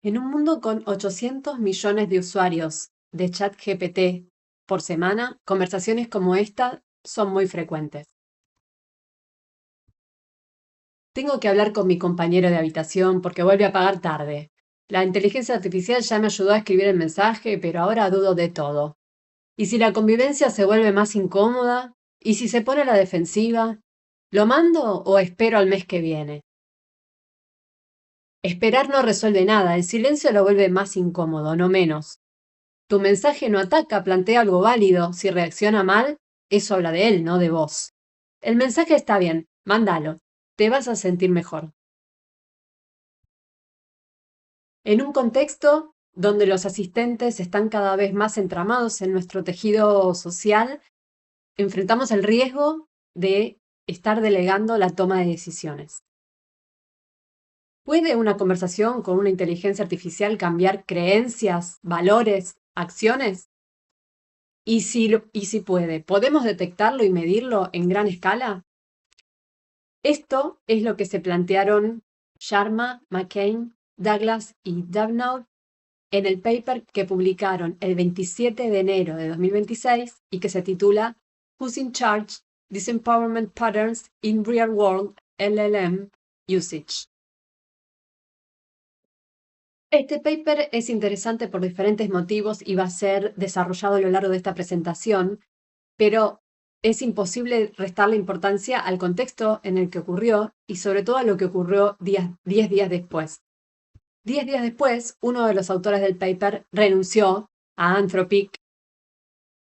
En un mundo con 800 millones de usuarios de ChatGPT por semana, conversaciones como esta son muy frecuentes. Tengo que hablar con mi compañero de habitación porque vuelve a pagar tarde. La inteligencia artificial ya me ayudó a escribir el mensaje, pero ahora dudo de todo. ¿Y si la convivencia se vuelve más incómoda? ¿Y si se pone a la defensiva? ¿Lo mando o espero al mes que viene? Esperar no resuelve nada, el silencio lo vuelve más incómodo, no menos. Tu mensaje no ataca, plantea algo válido. Si reacciona mal, eso habla de él, no de vos. El mensaje está bien, mándalo. Te vas a sentir mejor. En un contexto donde los asistentes están cada vez más entramados en nuestro tejido social, enfrentamos el riesgo de estar delegando la toma de decisiones. ¿Puede una conversación con una inteligencia artificial cambiar creencias, valores, acciones? ¿Y si puede? ¿Podemos detectarlo y medirlo en gran escala? Esto es lo que se plantearon Sharma, McCain, Douglas y Davenport en el paper que publicaron el 27 de enero de 2026 y que se titula Who's in Charge? Disempowerment Patterns in Real World LLM Usage. Este paper es interesante por diferentes motivos y va a ser desarrollado a lo largo de esta presentación, pero es imposible restarle importancia al contexto en el que ocurrió y sobre todo a lo que ocurrió 10 días después. 10 días después, uno de los autores del paper renunció a Anthropic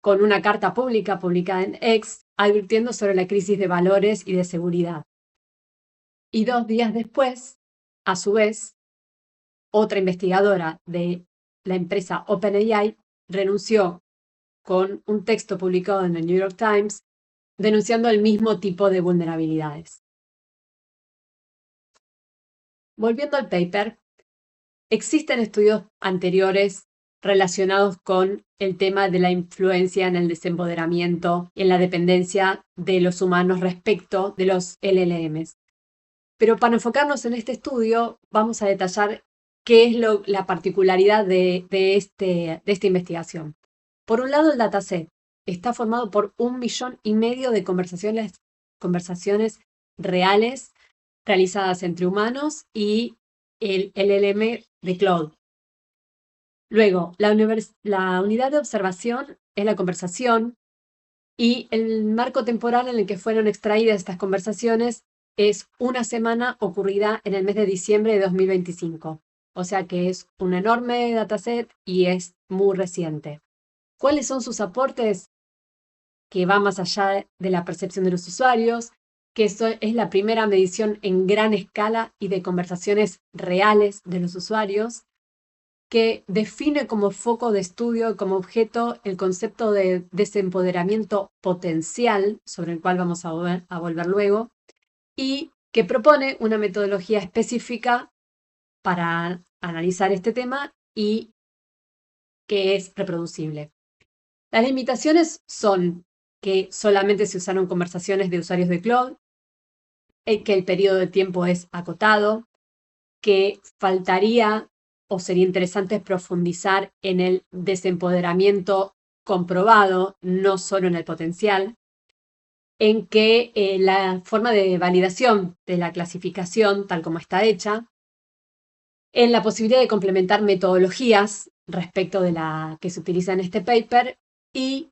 con una carta pública publicada en X advirtiendo sobre la crisis de valores y de seguridad. Y 2 días después, a su vez, otra investigadora de la empresa OpenAI renunció con un texto publicado en el New York Times denunciando el mismo tipo de vulnerabilidades. Volviendo al paper, existen estudios anteriores relacionados con el tema de la influencia en el desempoderamiento y en la dependencia de los humanos respecto de los LLMs. Pero para enfocarnos en este estudio, vamos a detallar qué es la particularidad de esta investigación. Por un lado, el dataset está formado por 1,5 millones de conversaciones reales realizadas entre humanos y el LLM de Claude. Luego, la unidad de observación es la conversación y el marco temporal en el que fueron extraídas estas conversaciones es una semana ocurrida en el mes de diciembre de 2025. O sea que es un enorme dataset y es muy reciente. ¿Cuáles son sus aportes? Que va más allá de la percepción de los usuarios, que eso es la primera medición en gran escala y de conversaciones reales de los usuarios, que define como foco de estudio, como objeto, el concepto de desempoderamiento potencial, sobre el cual vamos a volver luego, y que propone una metodología específica para analizar este tema y que es reproducible. Las limitaciones son que solamente se usaron conversaciones de usuarios de Claude, que el periodo de tiempo es acotado, que faltaría o sería interesante profundizar en el desempoderamiento comprobado, no solo en el potencial, en que la forma de validación de la clasificación, tal como está hecha, en la posibilidad de complementar metodologías respecto de la que se utiliza en este paper y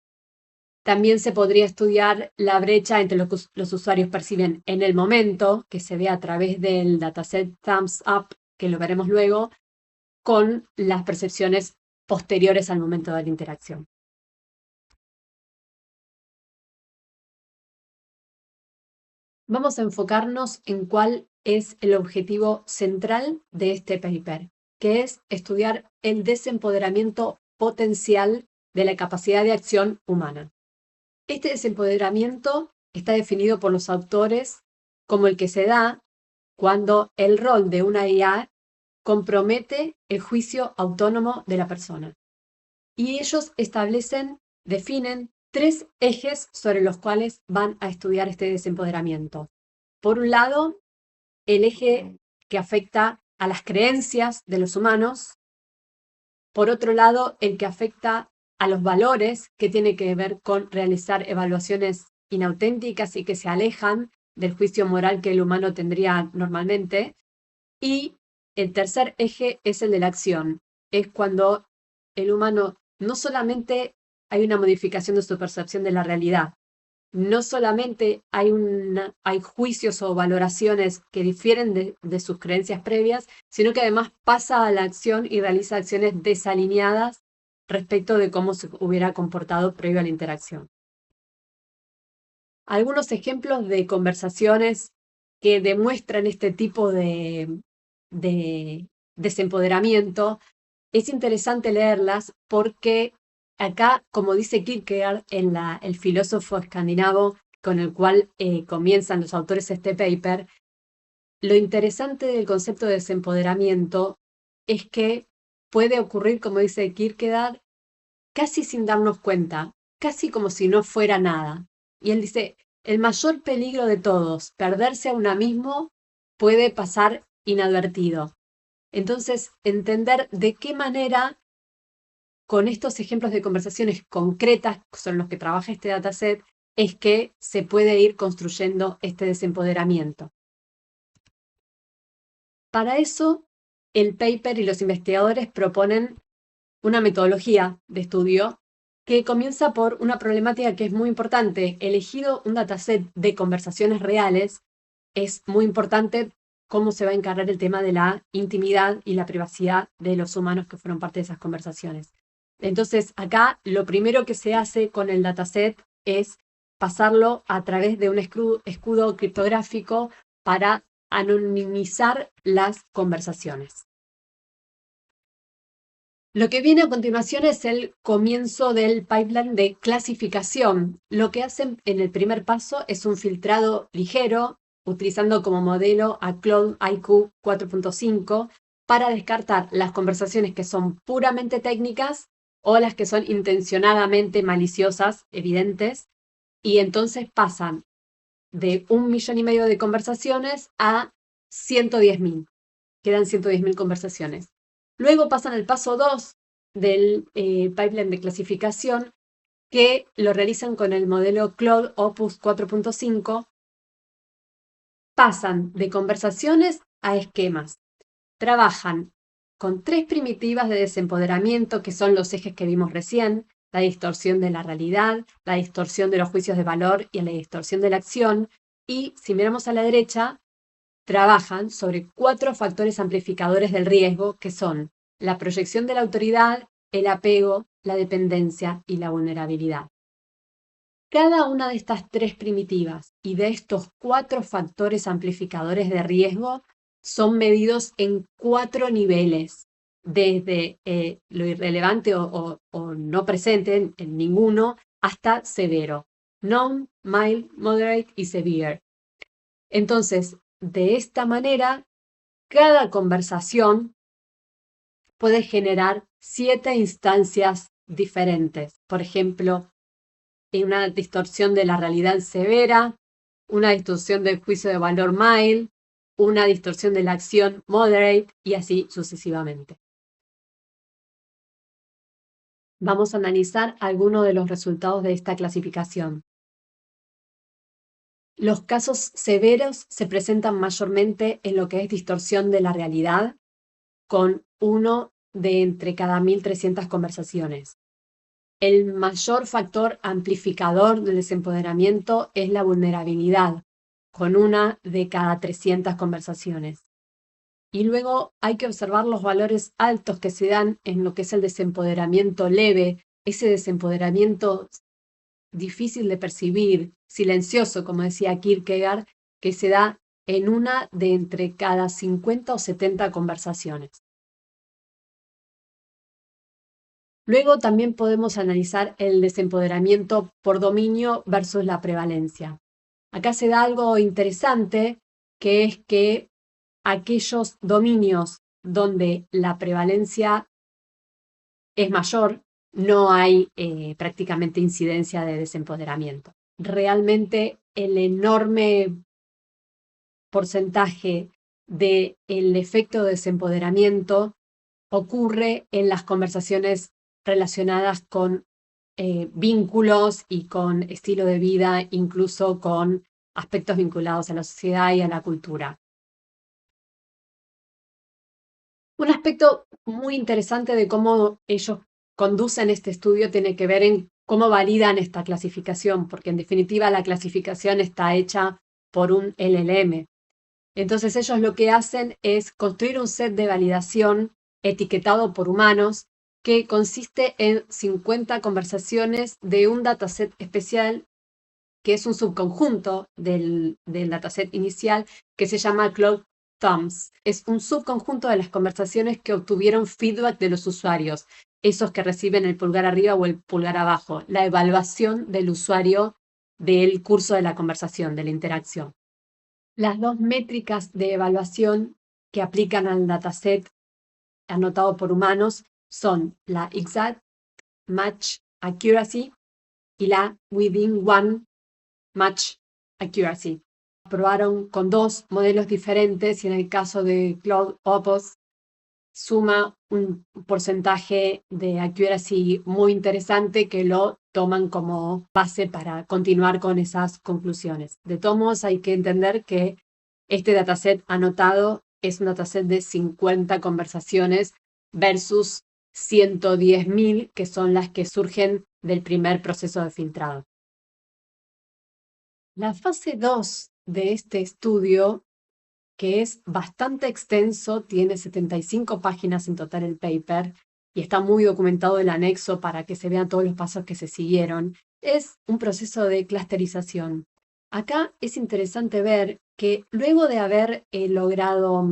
también se podría estudiar la brecha entre lo que los usuarios perciben en el momento, que se ve a través del dataset Thumbs Up, que lo veremos luego, con las percepciones posteriores al momento de la interacción. Vamos a enfocarnos en cuál es el objetivo central de este paper, que es estudiar el desempoderamiento potencial de la capacidad de acción humana. Este desempoderamiento está definido por los autores como el que se da cuando el rol de una IA compromete el juicio autónomo de la persona. Y ellos definen 3 ejes sobre los cuales van a estudiar este desempoderamiento. Por un lado, el eje que afecta a las creencias de los humanos. Por otro lado, el que afecta a los valores, que tiene que ver con realizar evaluaciones inauténticas y que se alejan del juicio moral que el humano tendría normalmente. Y el tercer eje es el de la acción. Es cuando el humano no solamente hay una modificación de su percepción de la realidad, no solamente hay juicios o valoraciones que difieren de sus creencias previas, sino que además pasa a la acción y realiza acciones desalineadas respecto de cómo se hubiera comportado previo a la interacción. Algunos ejemplos de conversaciones que demuestran este tipo de desempoderamiento, es interesante leerlas porque acá, como dice Kierkegaard, el filósofo escandinavo con el cual comienzan los autores este paper, lo interesante del concepto de desempoderamiento es que puede ocurrir, como dice Kierkegaard, casi sin darnos cuenta, casi como si no fuera nada. Y él dice, el mayor peligro de todos, perderse a uno mismo, puede pasar inadvertido. Entonces, entender de qué manera, con estos ejemplos de conversaciones concretas, son los que trabaja este dataset, es que se puede ir construyendo este desempoderamiento. Para eso, el paper y los investigadores proponen una metodología de estudio que comienza por una problemática que es muy importante. Elegido un dataset de conversaciones reales, es muy importante cómo se va a encargar el tema de la intimidad y la privacidad de los humanos que fueron parte de esas conversaciones. Entonces, acá lo primero que se hace con el dataset es pasarlo a través de un escudo criptográfico para anonimizar las conversaciones. Lo que viene a continuación es el comienzo del pipeline de clasificación. Lo que hacen en el primer paso es un filtrado ligero, utilizando como modelo a Claude IQ 4.5 para descartar las conversaciones que son puramente técnicas o las que son intencionadamente maliciosas, evidentes, y entonces pasan de 1,5 millones de conversaciones a 110.000. Quedan 110.000 conversaciones. Luego pasan al paso 2 del pipeline de clasificación, que lo realizan con el modelo Claude Opus 4.5. Pasan de conversaciones a esquemas. Trabajan con 3 primitivas de desempoderamiento, que son los ejes que vimos recién: la distorsión de la realidad, la distorsión de los juicios de valor y la distorsión de la acción. Y si miramos a la derecha, trabajan sobre 4 factores amplificadores del riesgo, que son la proyección de la autoridad, el apego, la dependencia y la vulnerabilidad. Cada una de estas 3 primitivas y de estos 4 factores amplificadores de riesgo son medidos en 4 niveles, desde lo irrelevante o no presente en ninguno hasta severo: known, mild, moderate y severe. Entonces, de esta manera, cada conversación puede generar 7 instancias diferentes. Por ejemplo, una distorsión de la realidad severa, una distorsión del juicio de valor mild, una distorsión de la acción moderate y así sucesivamente. Vamos a analizar algunos de los resultados de esta clasificación. Los casos severos se presentan mayormente en lo que es distorsión de la realidad, con 1 de entre cada 1.300 conversaciones. El mayor factor amplificador del desempoderamiento es la vulnerabilidad, con 1 de cada 300 conversaciones. Y luego hay que observar los valores altos que se dan en lo que es el desempoderamiento leve, ese desempoderamiento difícil de percibir, silencioso, como decía Kierkegaard, que se da en 1 de entre cada 50 o 70 conversaciones. Luego también podemos analizar el desempoderamiento por dominio versus la prevalencia. Acá se da algo interesante, que es que aquellos dominios donde la prevalencia es mayor, no hay prácticamente incidencia de desempoderamiento. Realmente el enorme porcentaje del efecto de desempoderamiento ocurre en las conversaciones relacionadas con vínculos y con estilo de vida, incluso con aspectos vinculados a la sociedad y a la cultura. Un aspecto muy interesante de cómo ellos conducen este estudio tiene que ver en cómo validan esta clasificación, porque en definitiva la clasificación está hecha por un LLM. Entonces ellos lo que hacen es construir un set de validación etiquetado por humanos que consiste en 50 conversaciones de un dataset especial que es un subconjunto del dataset inicial que se llama Cloud Thumbs. Es un subconjunto de las conversaciones que obtuvieron feedback de los usuarios, esos que reciben el pulgar arriba o el pulgar abajo, la evaluación del usuario del curso de la conversación, de la interacción. Las dos métricas de evaluación que aplican al dataset anotado por humanos son la Exact Match Accuracy y la Within One Match Accuracy. Probaron con dos modelos diferentes y en el caso de Cloud Opus suma un porcentaje de accuracy muy interesante que lo toman como base para continuar con esas conclusiones. De todos modos, hay que entender que este dataset anotado es un dataset de 50 conversaciones versus 110.000, que son las que surgen del primer proceso de filtrado. La fase 2 de este estudio, que es bastante extenso, tiene 75 páginas en total el paper y está muy documentado el anexo para que se vean todos los pasos que se siguieron, es un proceso de clusterización. Acá es interesante ver que luego de haber logrado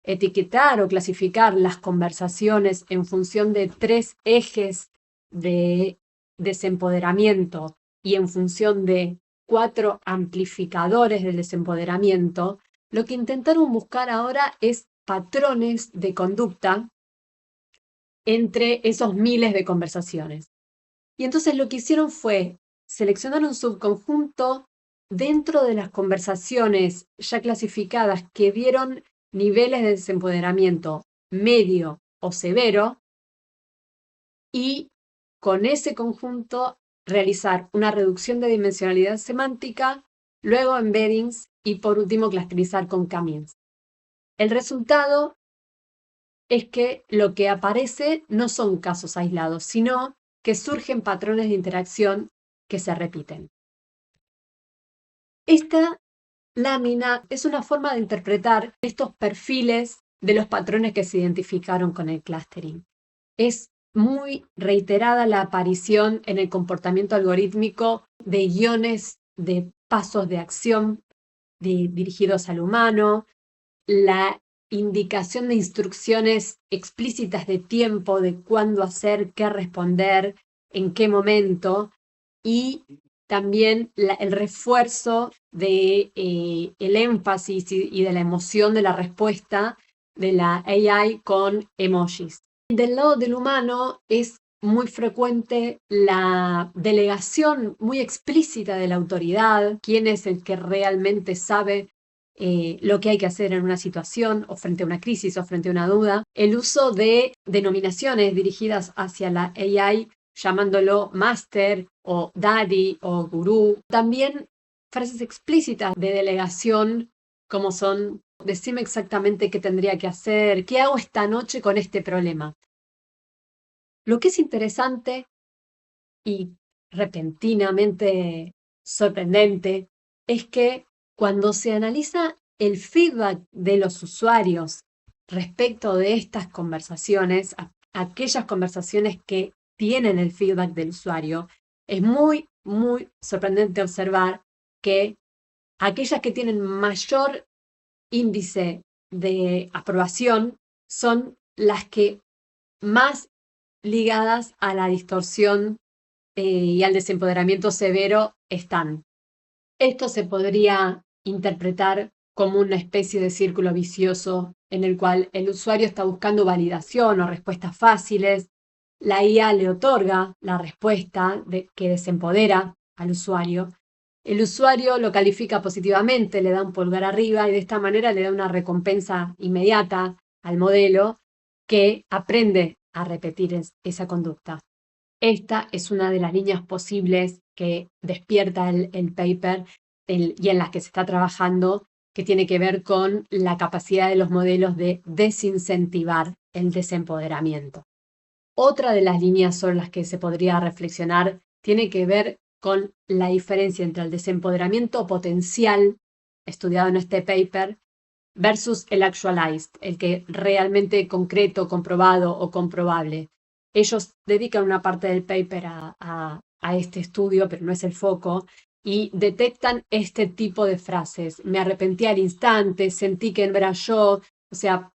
etiquetar o clasificar las conversaciones en función de 3 ejes de desempoderamiento y en función de 4 amplificadores del desempoderamiento, lo que intentaron buscar ahora es patrones de conducta entre esos miles de conversaciones. Y entonces lo que hicieron fue seleccionar un subconjunto dentro de las conversaciones ya clasificadas que dieron niveles de desempoderamiento medio o severo y con ese conjunto realizar una reducción de dimensionalidad semántica, luego embeddings y por último clusterizar con k-means. El resultado es que lo que aparece no son casos aislados, sino que surgen patrones de interacción que se repiten. Esta lámina es una forma de interpretar estos perfiles de los patrones que se identificaron con el clustering. Es muy reiterada la aparición en el comportamiento algorítmico de guiones de pasos de acción dirigidos al humano, la indicación de instrucciones explícitas de tiempo, de cuándo hacer, qué responder, en qué momento, y también el refuerzo de el énfasis y de la emoción de la respuesta de la AI con emojis. Del lado del humano es muy frecuente la delegación muy explícita de la autoridad, quién es el que realmente sabe lo que hay que hacer en una situación o frente a una crisis o frente a una duda, el uso de denominaciones dirigidas hacia la AI llamándolo master o daddy o gurú, también frases explícitas de delegación como son decime exactamente qué tendría que hacer, qué hago esta noche con este problema. Lo que es interesante y repentinamente sorprendente es que cuando se analiza el feedback de los usuarios respecto de estas conversaciones, aquellas conversaciones que tienen el feedback del usuario, es muy, muy sorprendente observar que aquellas que tienen mayor índice de aprobación son las que más ligadas a la distorsión y al desempoderamiento severo están. Esto se podría interpretar como una especie de círculo vicioso en el cual el usuario está buscando validación o respuestas fáciles, la IA le otorga la respuesta que desempodera al usuario, El usuario lo califica positivamente, le da un pulgar arriba y de esta manera le da una recompensa inmediata al modelo que aprende a repetir esa conducta. Esta es una de las líneas posibles que despierta el paper y en las que se está trabajando, que tiene que ver con la capacidad de los modelos de desincentivar el desempoderamiento. Otra de las líneas sobre las que se podría reflexionar tiene que ver con la diferencia entre el desempoderamiento potencial, estudiado en este paper, versus el actualized, el que realmente concreto, comprobado o comprobable. Ellos dedican una parte del paper a este estudio, pero no es el foco, y detectan este tipo de frases. Me arrepentí al instante, sentí que no era yo, o sea,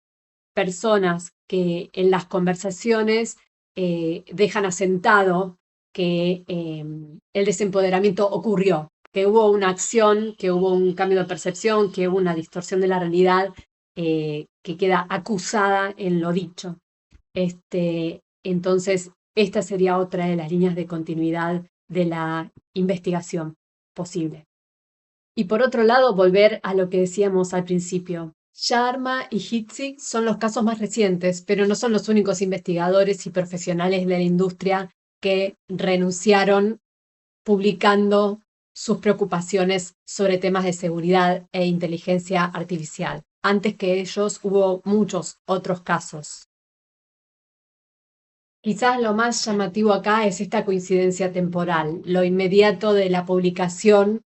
personas que en las conversaciones dejan asentado que el desempoderamiento ocurrió, que hubo una acción, que hubo un cambio de percepción, que hubo una distorsión de la realidad que queda acusada en lo dicho. Entonces, esta sería otra de las líneas de continuidad de la investigación posible. Y por otro lado, volver a lo que decíamos al principio. Sharma y Hitzig son los casos más recientes, pero no son los únicos investigadores y profesionales de la industria que renunciaron publicando sus preocupaciones sobre temas de seguridad e inteligencia artificial. Antes que ellos hubo muchos otros casos. Quizás lo más llamativo acá es esta coincidencia temporal, lo inmediato de la publicación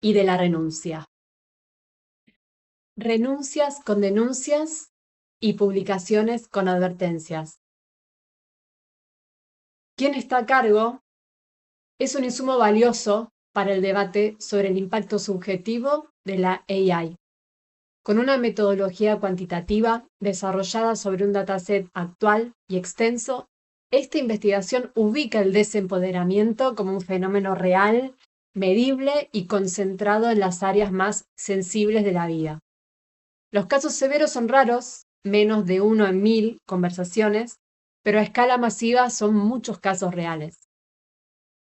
y de la renuncia. Renuncias con denuncias y publicaciones con advertencias. ¿Quién está a cargo? Es un insumo valioso para el debate sobre el impacto subjetivo de la AI. Con una metodología cuantitativa desarrollada sobre un dataset actual y extenso, esta investigación ubica el desempoderamiento como un fenómeno real, medible y concentrado en las áreas más sensibles de la vida. Los casos severos son raros, menos de 1 en 1000 conversaciones, pero a escala masiva son muchos casos reales.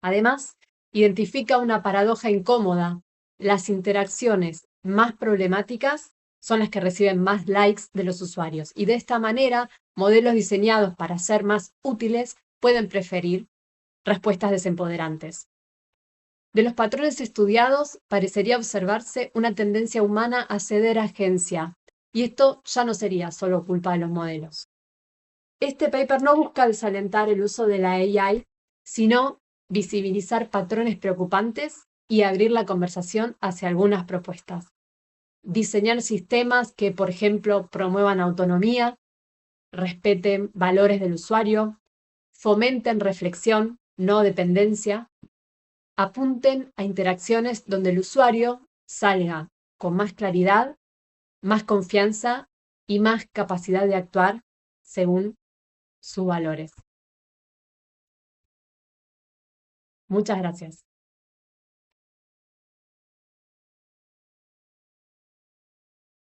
Además, identifica una paradoja incómoda. Las interacciones más problemáticas son las que reciben más likes de los usuarios y de esta manera, modelos diseñados para ser más útiles pueden preferir respuestas desempoderantes. De los patrones estudiados, parecería observarse una tendencia humana a ceder agencia, y esto ya no sería solo culpa de los modelos. Este paper no busca desalentar el uso de la AI, sino visibilizar patrones preocupantes y abrir la conversación hacia algunas propuestas. Diseñar sistemas que, por ejemplo, promuevan autonomía, respeten valores del usuario, fomenten reflexión, no dependencia, apunten a interacciones donde el usuario salga con más claridad, más confianza y más capacidad de actuar según sus valores. Muchas gracias.